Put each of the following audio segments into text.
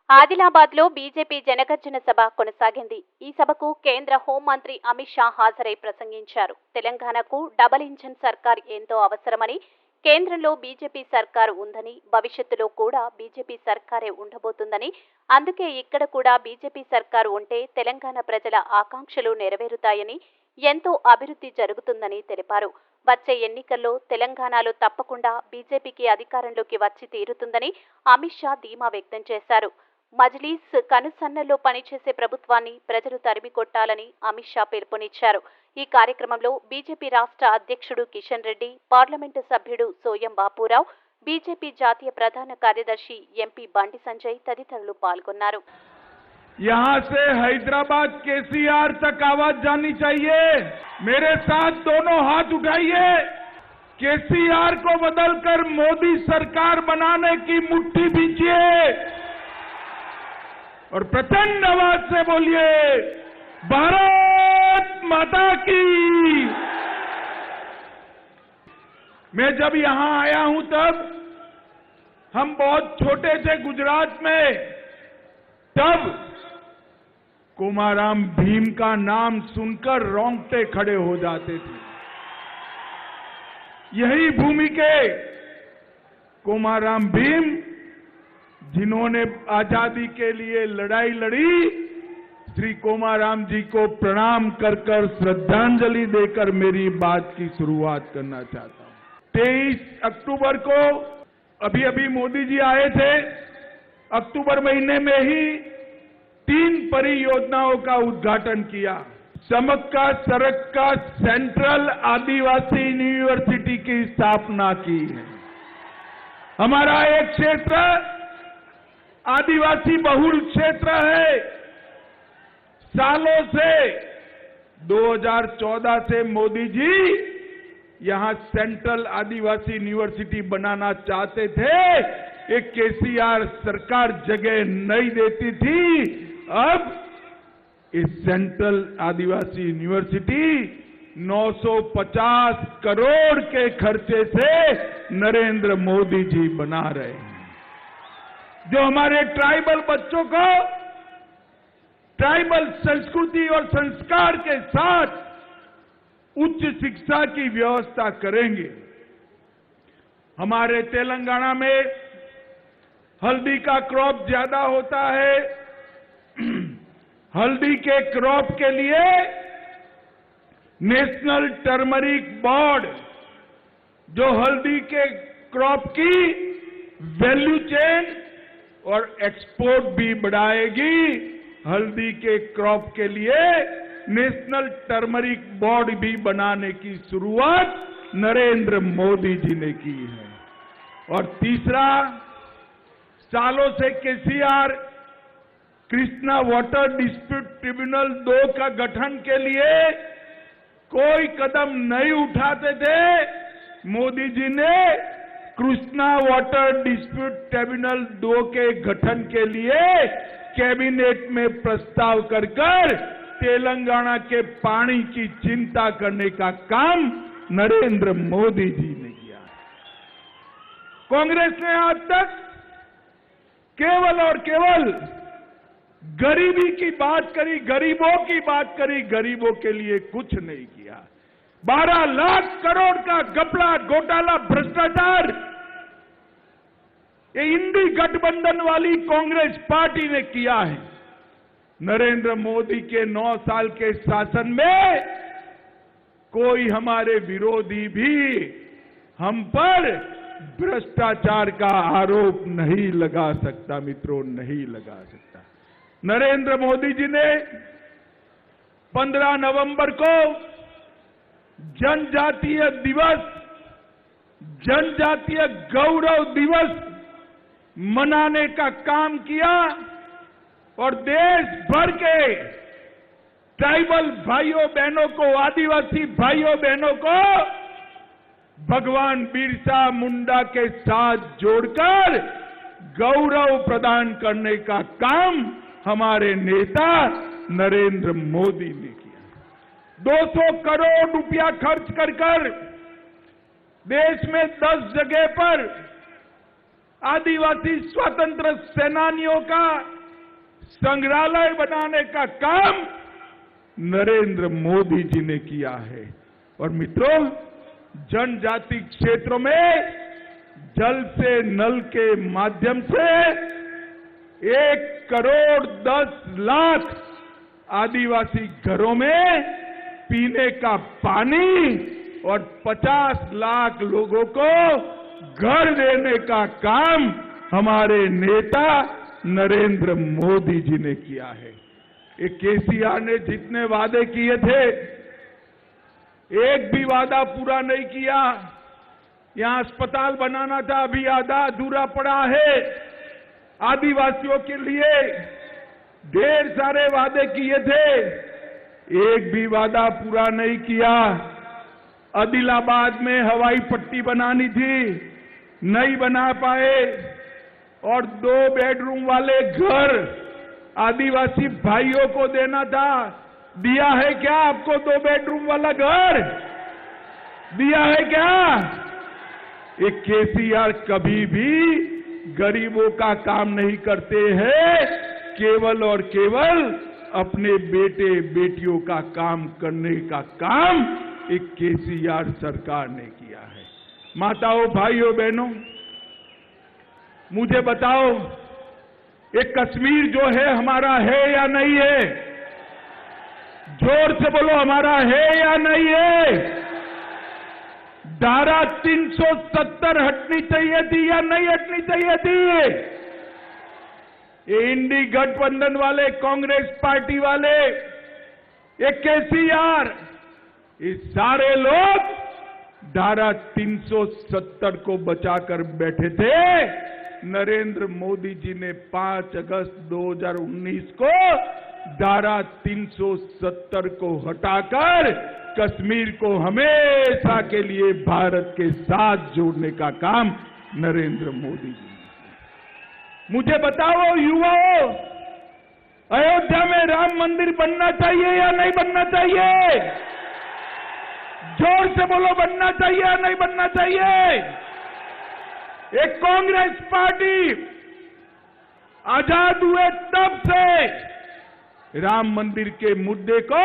ఆదిలాబాద్ లో బీజేపీ జనగర్జన సభ కొనసాగింది. ఈ సభకు కేంద్ర హోంమంత్రి అమిత్ షా హాజరై ప్రసంగించారు. తెలంగాణకు డబుల్ ఇంజిన్ సర్కార్ ఎంతో అవసరమని, కేంద్రంలో బీజేపీ సర్కారు ఉందని, భవిష్యత్తులో కూడా బీజేపీ సర్కారే ఉండబోతుందని, అందుకే ఇక్కడ కూడా బీజేపీ సర్కారు ఉంటే తెలంగాణ ప్రజల ఆకాంక్షలు నెరవేరుతాయని, ఎంతో అభివృద్ధి జరుగుతుందని తెలిపారు. వచ్చే ఎన్నికల్లో తెలంగాణలో తప్పకుండా బీజేపీకి అధికారంలోకి వచ్చి తీరుతుందని అమిత్ షా ధీమా వ్యక్తం చేశారు. మజ్లీస్ కనుసన్నల్లో పనిచేసే ప్రభుత్వాన్ని ప్రజలు తరిమికొట్టాలని అమిత్ షా పిలుపునిచ్చారు. ఈ కార్యక్రమంలో బీజేపీ రాష్ట్ర అధ్యక్షుడు కిషన్ రెడ్డి, పార్లమెంటు సభ్యుడు సోయం బాపురావు, బీజేపీ జాతీయ ప్రధాన కార్యదర్శి ఎంపీ బండి సంజయ్ తదితరులు పాల్గొన్నారు. यहाँ से हैदराबाद केसीआर तक आवाज जानी चाहिए। मेरे साथ दोनों हाथ उठाइए। केसीआर को बदलकर मोदी सरकार बनाने की मुट्ठी भींचिए और प्रचंड आवाज से बोलिए, भारत माता की। मैं जब यहां आया हूं तब हम बहुत छोटे थे गुजरात में, तब कोमाराम भीम का नाम सुनकर रोंगटे खड़े हो जाते थे। यही भूमि के कोमाराम भीम, जिन्होंने आजादी के लिए लड़ाई लड़ी, श्री कोमाराम जी को प्रणाम कर कर श्रद्धांजलि देकर मेरी बात की शुरुआत करना चाहता हूं। 23 अक्टूबर को अभी मोदी जी आए थे। अक्टूबर महीने में ही 3 परियोजनाओं का उद्घाटन किया। समक्का सरक का सेंट्रल आदिवासी यूनिवर्सिटी की स्थापना की है। हमारा एक क्षेत्र आदिवासी बहुल क्षेत्र है। सालों से 2014 से मोदी जी यहां सेंट्रल आदिवासी यूनिवर्सिटी बनाना चाहते थे। एक केसीआर सरकार जगह नहीं देती थी। अब इस सेंट्रल आदिवासी यूनिवर्सिटी 950 करोड़ के खर्चे से नरेंद्र मोदी जी बना रहे हैं, जो हमारे ट्राइबल बच्चों को ट्राइबल संस्कृति और संस्कार के साथ उच्च शिक्षा की व्यवस्था करेंगे। हमारे तेलंगाना में हल्दी का क्रॉप ज्यादा होता है। हल्दी के क्रॉप के लिए नेशनल टर्मरिक बोर्ड, जो हल्दी के क्रॉप की वैल्यू चेन और एक्सपोर्ट भी बढ़ाएगी, हल्दी के क्रॉप के लिए नेशनल टर्मरिक बोर्ड भी बनाने की शुरुआत नरेंद्र मोदी जी ने की है। और तीसरा, सालों से KCR Krishna water dispute tribunal 2 का गठन के लिए कोई कदम नहीं उठाते थे। मोदी जी ने कृष्णा वाटर डिस्प्यूट ट्रिब्यूनल 2 के गठन के लिए कैबिनेट में प्रस्ताव कर तेलंगाना के पानी की चिंता करने का काम नरेंद्र मोदी जी ने किया। कांग्रेस ने आज तक केवल और केवल गरीबी की बात करी, गरीबों की बात करी, गरीबों के लिए कुछ नहीं किया। 12 लाख करोड़ का घपला, घोटाला, भ्रष्टाचार ये इंडी गठबंधन वाली कांग्रेस पार्टी ने किया है। नरेंद्र मोदी के 9 साल के शासन में कोई हमारे विरोधी भी हम पर भ्रष्टाचार का आरोप नहीं लगा सकता। मित्रों, नहीं लगा सकता। नरेंद्र मोदी जी ने 15 नवंबर को जनजातीय दिवस, जनजातीय गौरव दिवस मनाने का काम किया और देश भर के ट्राइबल भाइयों बहनों को, आदिवासी भाइयों बहनों को भगवान बिरसा मुंडा के साथ जोड़कर गौरव प्रदान करने का काम हमारे नेता नरेंद्र मोदी ने किया। 200 करोड़ रुपया खर्च कर देश में 10 जगह पर आदिवासी स्वतंत्र सेनानियों का संग्रहालय बनाने का काम नरेंद्र मोदी जी ने किया है। और मित्रों, जनजाति क्षेत्रों में जल से नल के माध्यम से 1 करोड़ 10 लाख आदिवासी घरों में पीने का पानी और 50 लाख लोगों को घर देने का काम हमारे नेता नरेंद्र मोदी जी ने किया है। ये केसीआर ने जितने वादे किए थे, एक भी वादा पूरा नहीं किया। यहां अस्पताल बनाना था, अभी आधा अधूरा पड़ा है। आदिवासियों के लिए ढेर सारे वादे किए थे, एक भी वादा पूरा नहीं किया। आदिलाबाद में हवाई पट्टी बनानी थी, नहीं बना पाए। और 2 बेडरूम वाले घर आदिवासी भाइयों को देना था, दिया है क्या आपको 2 बेडरूम वाला घर? दिया है क्या? ये केसीआर कभी भी गरीबों का काम नहीं करते हैं, केवल और केवल अपने बेटे बेटियों का काम करने का काम एक केसीआर सरकार ने किया है। माताओं, भाइयों, बहनों, मुझे बताओ, ये कश्मीर जो है हमारा है या नहीं है? जोर से बोलो, हमारा है या नहीं है? धारा 370 हटनी चाहिए थी या नहीं हटनी चाहिए थी? ये इंडी गठबंधन वाले, कांग्रेस पार्टी वाले, ये केसीआर, ये सारे लोग धारा 370 को बचाकर बैठे थे। नरेंद्र मोदी जी ने 5 अगस्त 2019 को धारा 370 को हटाकर कश्मीर को हमेशा के लिए भारत के साथ जोड़ने का काम नरेंद्र मोदी जी ने। मुझे बताओ युवाओं, अयोध्या में राम मंदिर बनना चाहिए या नहीं बनना चाहिए? जोर से बोलो, बनना चाहिए या नहीं बनना चाहिए? एक कांग्रेस पार्टी आजाद हुए तब से राम मंदिर के मुद्दे को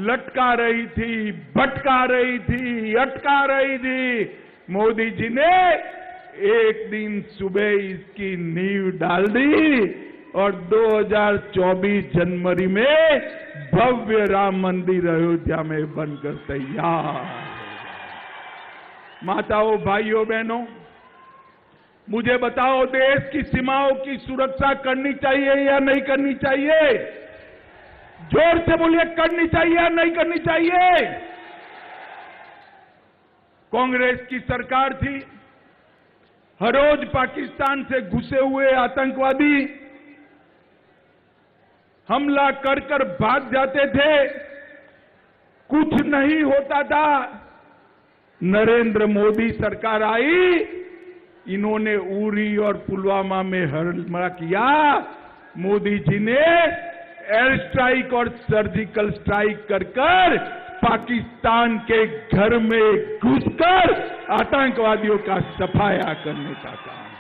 लटका रही थी, भटका रही थी, अटका रही थी। मोदी जी ने एक दिन सुबह इसकी नींव डाल दी और 2024 जनवरी में भव्य राम मंदिर अयोध्या में बनकर तैयार हो गया। माताओं, भाइयों, बहनों, मुझे बताओ, देश की सीमाओं की सुरक्षा करनी चाहिए या नहीं करनी चाहिए? जोर से बोलिए, करनी चाहिए या नहीं करनी चाहिए? कांग्रेस की सरकार थी, हर रोज पाकिस्तान से घुसे हुए आतंकवादी हमला कर कर भाग जाते थे, कुछ नहीं होता था। नरेंद्र मोदी सरकार आई, इन्होंने उरी और पुलवामा में हमला किया। मोदी जी ने एयर स्ट्राइक और सर्जिकल स्ट्राइक कर कर पाकिस्तान के घर में घुसकर आतंकवादियों का सफाया करने का काम।